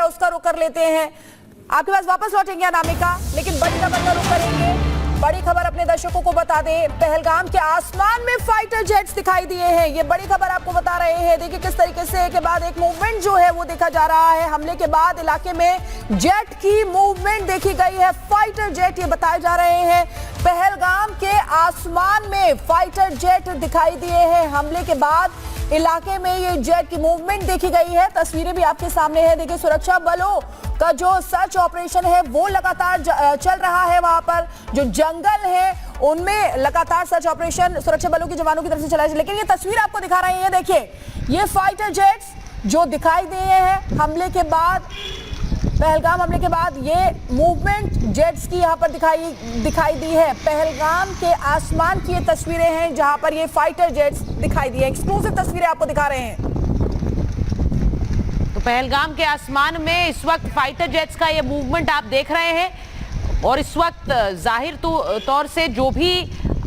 है उसका रुख कर लेते हैं। आपके पास वापस लौटेंगे अनामिका, लेकिन बड़ी खबर का रुख करेंगे। बड़ी खबर अपने दर्शकों को बता दें, पहलगाम के आसमान में फाइटर जेट्स दिखाई दिए हैं। ये बड़ी खबर आपको बता रहे हैं। देखिए किस तरीके से के बाद एक मूवमेंट जो है वो देखा जा रहा है। हमले के बाद इलाके में जेट की मूवमेंट देखी गई है। फाइटर जेट ये बताए जा रहे हैं, पहलगाम के आसमान में फाइटर जेट दिखाई दिए हैं। हमले के बाद इलाके में ये जेट की मूवमेंट देखी गई है। तस्वीरें भी आपके सामने है। देखिए सुरक्षा बलों का जो सर्च ऑपरेशन है वो लगातार चल रहा है। वहां पर जो जंगल है उनमें लगातार सर्च ऑपरेशन सुरक्षा बलों के जवानों की तरफ से चला है। लेकिन ये तस्वीर आपको दिखा रहे हैं, देखिए ये फाइटर जेट्स जो दिखाई दिए हैं हमले के बाद, पहलगाम हमले के बाद ये मूवमेंट जेट्स की यहाँ पर दिखाई दी है। पहलगाम के आसमान की ये तस्वीरें हैं जहां पर ये फाइटर जेट्स दिखाई दी है। एक्सक्लूसिव तस्वीरें आपको दिखा रहे हैं। तो पहलगाम के आसमान में इस वक्त फाइटर जेट्स का ये मूवमेंट आप देख रहे हैं और इस वक्त जाहिर तौर से जो भी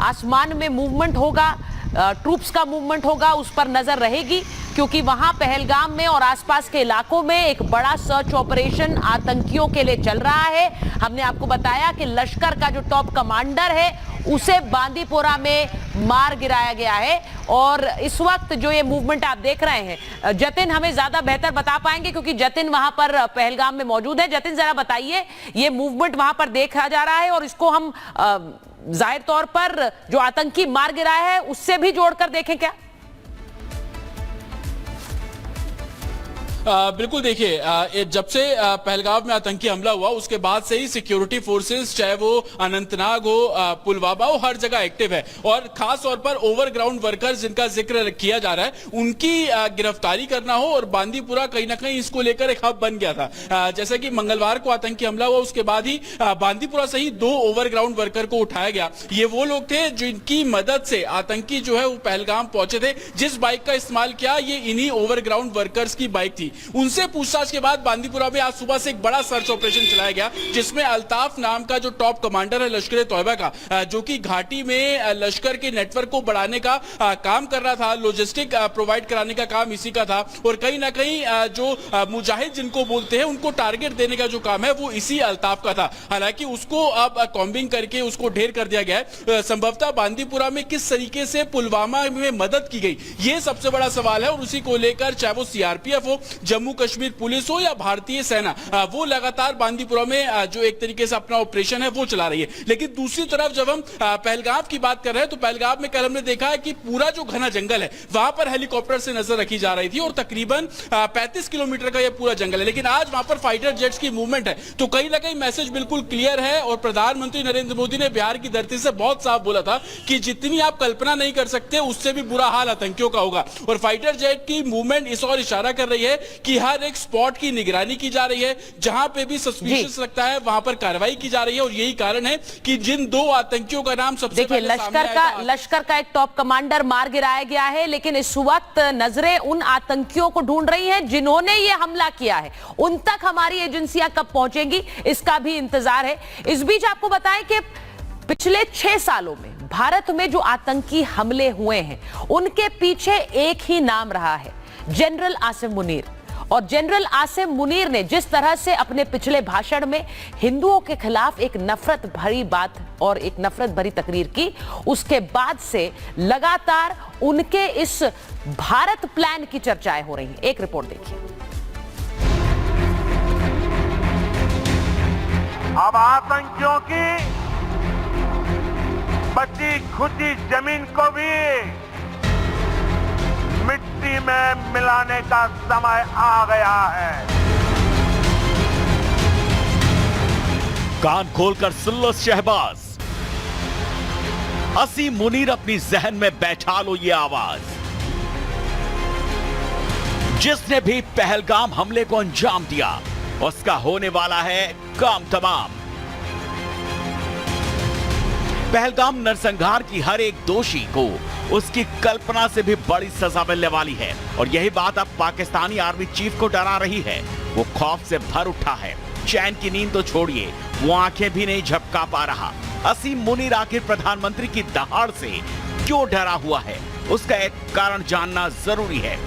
आसमान में मूवमेंट होगा, ट्रूप्स का मूवमेंट होगा, उस पर नजर रहेगी, क्योंकि वहां पहलगाम में और आसपास के इलाकों में एक बड़ा सर्च ऑपरेशन आतंकियों के लिए चल रहा है। हमने आपको बताया कि लश्कर का जो टॉप कमांडर है उसे बांदीपोरा में मार गिराया गया है और इस वक्त जो ये मूवमेंट आप देख रहे हैं, जतिन हमें ज्यादा बेहतर बता पाएंगे क्योंकि जतिन वहां पर पहलगाम में मौजूद है। जतिन जरा बताइए, ये मूवमेंट वहां पर देखा जा रहा है और इसको हम जाहिर तौर पर जो आतंकी मार गिराया है उससे भी जोड़कर देखें क्या? बिल्कुल, देखिए जब से पहलगाम में आतंकी हमला हुआ उसके बाद से ही सिक्योरिटी फोर्सेस, चाहे वो अनंतनाग हो, पुलवामा हो, हर जगह एक्टिव है और खास तौर पर ओवरग्राउंड वर्कर्स जिनका जिक्र किया जा रहा है उनकी गिरफ्तारी करना हो। और बांदीपुरा कहीं ना कहीं इसको लेकर एक हब बन गया था। जैसे कि मंगलवार को आतंकी हमला हुआ उसके बाद ही बांदीपुरा से ही 2 ओवरग्राउंड वर्कर को उठाया गया। ये वो लोग थे जिनकी मदद से आतंकी जो है वो पहलगाम पहुंचे थे। जिस बाइक का इस्तेमाल किया ये इन्हीं ओवरग्राउंड वर्कर्स की बाइक थी। उनसे पूछताछ के बाद बांदीपुरा में आज सुबह से एक बड़ा सर्च ऑपरेशन चलाया गया जिसमें अल्ताफ नाम का जो टॉप कमांडर है लश्कर तौयबा का, जो कि घाटी में लश्कर के नेटवर्क को बढ़ाने का काम कर रहा था, लॉजिस्टिक प्रोवाइड कराने का काम इसी का था और कहीं ना कहीं जो मुजाहिद जिनको बोलते हैं उनको टारगेट देने का जो काम है वो इसी अल्ताफ का था। हालांकि उसको अब कॉम्बिंग करके उसको ढेर कर दिया गया है। संभवतः बांदीपुरा में किस तरीके से पुलवामा में मदद की गई ये सबसे बड़ा सवाल है और उसी को लेकर चाहे वो सीआरपीएफ हो, जम्मू कश्मीर पुलिस हो या भारतीय सेना, वो लगातार बांदीपुरा में जो एक तरीके से अपना ऑपरेशन है वो चला रही है। लेकिन दूसरी तरफ जब हम पहलगाम की बात कर रहे हैं तो पहलगाम में कल हमने देखा है कि पूरा जो घना जंगल है वहां पर हेलीकॉप्टर से नजर रखी जा रही थी और तकरीबन 35 किलोमीटर का यह पूरा जंगल है। लेकिन आज वहां पर फाइटर जेट्स की मूवमेंट है तो कहीं ना कहीं मैसेज बिल्कुल क्लियर है और प्रधानमंत्री नरेंद्र मोदी ने बिहार की धरती से बहुत साफ बोला था कि जितनी आप कल्पना नहीं कर सकते उससे भी बुरा हाल आतंकियों का होगा। और फाइटर जेट की मूवमेंट इस और इशारा कर रही है कि हर एक स्पॉट की निगरानी की जा रही है, जहां पे भी सस्पिशियस लगता है वहां पर कार्रवाई की जा रही है और यही कारण है कि जिन 2 आतंकियों का नाम सबसे देखिए लश्कर का एक टॉप कमांडर मार गिराया गया है, लेकिन इस वक्त नजरें उन आतंकियों को ढूंढ रही हैं जिन्होंने ये हमला किया है। उन तक हमारी एजेंसियां कब पहुंचेंगी इसका भी इंतजार है। इस बीच आपको बताएं कि पिछले 6 सालों में भारत में जो आतंकी हमले हुए हैं उनके पीछे एक ही नाम रहा है, जनरल आसिम मुनीर। और जनरल आसिम मुनीर ने जिस तरह से अपने पिछले भाषण में हिंदुओं के खिलाफ एक नफरत भरी बात और एक नफरत भरी तकरीर की, उसके बाद से लगातार उनके इस भारत प्लान की चर्चाएं हो रही हैं। एक रिपोर्ट देखिए। अब आतंकियों की बची खुची जमीन को भी मिट्टी में मिलाने का समय आ गया है। कान खोलकर सुन लो शहबाज, आसिम मुनीर अपनी जहन में बैठा लो ये आवाज। जिसने भी पहलगाम हमले को अंजाम दिया उसका होने वाला है काम तमाम। पहलगाम नरसंहार की हर एक दोषी को उसकी कल्पना से भी बड़ी सजा मिलने वाली है और यही बात अब पाकिस्तानी आर्मी चीफ को डरा रही है। वो खौफ से भर उठा है, चैन की नींद तो छोड़िए, वो आंखें भी नहीं झपका पा रहा। आसिम मुनीर आखिर प्रधानमंत्री की दहाड़ से क्यों डरा हुआ है, उसका एक कारण जानना जरूरी है।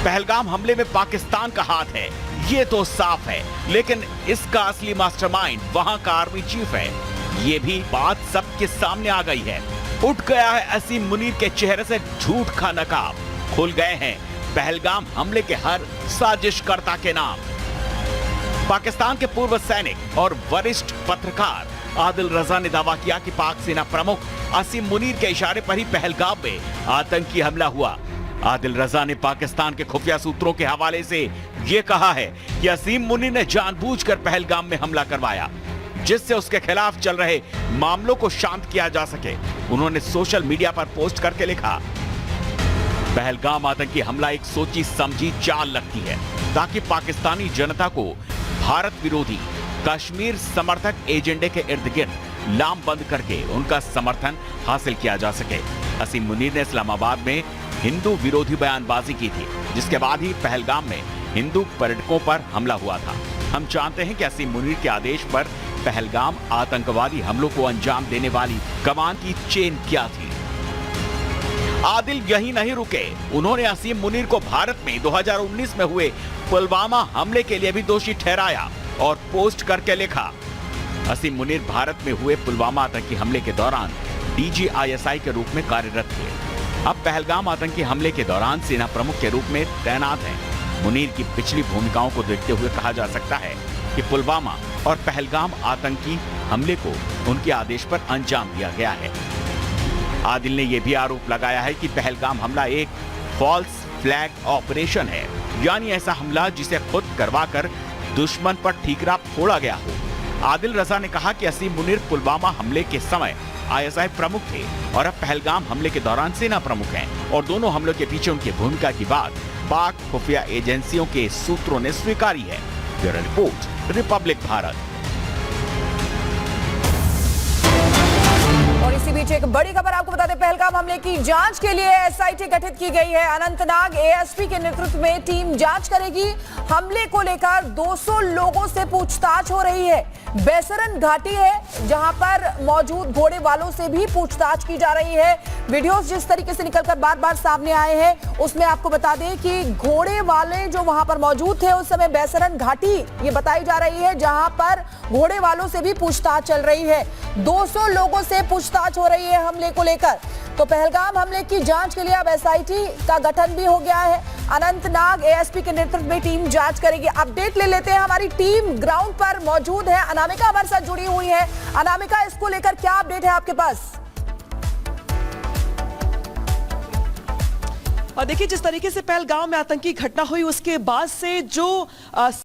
पहलगाम हमले में पाकिस्तान का हाथ है, ये तो साफ है, लेकिन इसका असली मास्टरमाइंड वहां का आर्मी चीफ है, ये भी बात सबके सामने आ गई है। उठ गया है असीम मुनीर के चेहरे से झूठ का नकाब, खुल गए हैं पहलगाम हमले के हर साजिशकर्ता के नाम। पाकिस्तान के पूर्व सैनिक और वरिष्ठ पत्रकार आदिल रजा ने दावा किया कि पाक सेना प्रमुख असीम मुनीर के इशारे पर ही पहलगाम में आतंकी हमला हुआ। आदिल रजा ने पाकिस्तान के खुफिया सूत्रों के हवाले से यह कहा है कि असीम मुनीर ने जानबूझकर पहलगाम में हमला करवाया, जिससे उसके खिलाफ चल रहे मामलों को शांत किया जा सके। उन्होंने सोशल मीडिया पर पोस्ट करके लिखा, पहलगाम आतंकी हमला एक सोची समझी चाल लगती है ताकि पाकिस्तानी जनता को भारत विरोधी कश्मीर समर्थक एजेंडे के इर्द गिर्द लामबंद करके उनका समर्थन हासिल किया जा सके। असीम मुनीर ने इस्लामाबाद में हिंदू विरोधी बयानबाजी की थी, जिसके बाद ही पहलगाम में हिंदू पर्यटकों पर हमला हुआ था। हम जानते हैं कि असीम मुनीर के आदेश पर पहलगाम आतंकवादी हमलों को अंजाम देने वाली कमान की चेन क्या थी। आदिल यही नहीं रुके, उन्होंने असीम मुनीर को भारत में 2019 में हुए पुलवामा हमले के लिए भी दोषी ठहराया और पोस्ट करके लिखा, असीम मुनीर भारत में हुए पुलवामा आतंकी हमले के दौरान DGISI के रूप में कार्यरत थे। अब पहलगाम आतंकी हमले के दौरान सेना प्रमुख के रूप में तैनात हैं। मुनीर की पिछली भूमिकाओं को देखते हुए कहा जा सकता है कि पुलवामा और पहलगाम आतंकी हमले को उनके आदेश पर अंजाम दिया गया है। आदिल ने यह भी आरोप लगाया है कि पहलगाम हमला एक फॉल्स फ्लैग ऑपरेशन है, यानी ऐसा हमला जिसे खुद करवाकर दुश्मन पर ठीकरा फोड़ा गया हो। आदिल रजा ने कहा कि असीम मुनीर पुलवामा हमले के समय ISI प्रमुख थे और अब पहलगाम हमले के दौरान सेना प्रमुख हैं, और दोनों हमलों के पीछे उनकी भूमिका की बात पाक खुफिया एजेंसियों के सूत्रों ने स्वीकारी है। Bureau report, Republic Bharat. और इसी बीच एक बड़ी खबर आपको बता दें, पहलगाम हमले की जांच के लिए SIT गठित की गई है। अनंतनाग ASP के नेतृत्व में टीम जांच करेगी। हमले को लेकर 200 लोगों से पूछताछ हो रही है। बेसरन घाटी है जहां पर मौजूद घोड़े वालों से भी पूछताछ की जा रही है। वीडियोस जिस तरीके से निकलकर बार बार सामने आए हैं, उसमें आपको बता दें कि घोड़े वाले जो वहां पर मौजूद थे उस समय बेसरन घाटी ये बताई जा रही है जहां पर घोड़े वालों से भी पूछताछ चल रही है। 200 लोगों से पूछताछ हो रही है हमले को लेकर। तो पहलगाम हमले की जांच के लिए अब SIT का गठन भी हो गया है। अनंतनाग ASP के नेतृत्व में टीम जांच करेगी। अपडेट ले लेते हैं, हमारी टीम ग्राउंड पर मौजूद है, अनामिका हमारे साथ जुड़ी हुई है। अनामिका, इसको लेकर क्या अपडेट है आपके पास? और देखिए, जिस तरीके से पहलगाम में आतंकी घटना हुई उसके बाद से जो